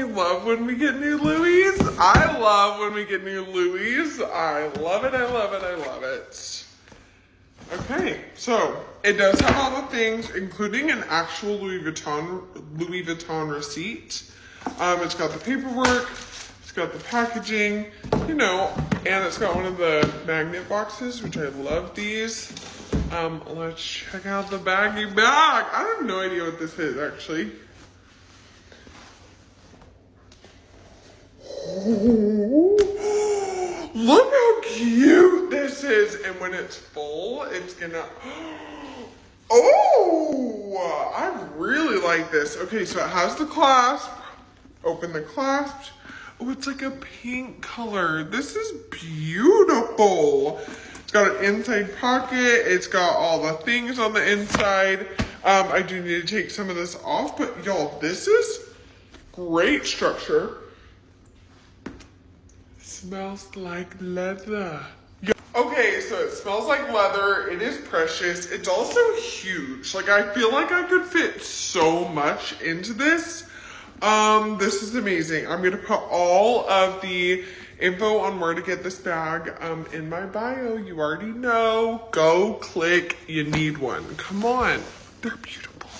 we love when we get new Louis. I love when we get new Louis. I love it, I love it, I love it. Okay, so it does have all the things, including an actual Louis Vuitton receipt. It's got the paperwork, it's got the packaging, you know, and it's got one of the magnet boxes, which I love these. Let's check out the baggy bag. I have no idea what this is, actually. Look how cute this is. And when it's full, it's gonna... Oh, I really like this. Okay, so it has the clasp. Open the clasp. Oh, it's like a pink color. This is beautiful. It's got an inside pocket. It's got all the things on the inside. I do need to take some of this off, but y'all, this is great structure. Smells like leather. Okay, so it smells like leather. It is precious. It's also huge. Like, I feel like I could fit so much into this. This is amazing. I'm gonna put all of the info on where to get this bag in my bio. You already know. Go click. You need one. Come on. They're beautiful.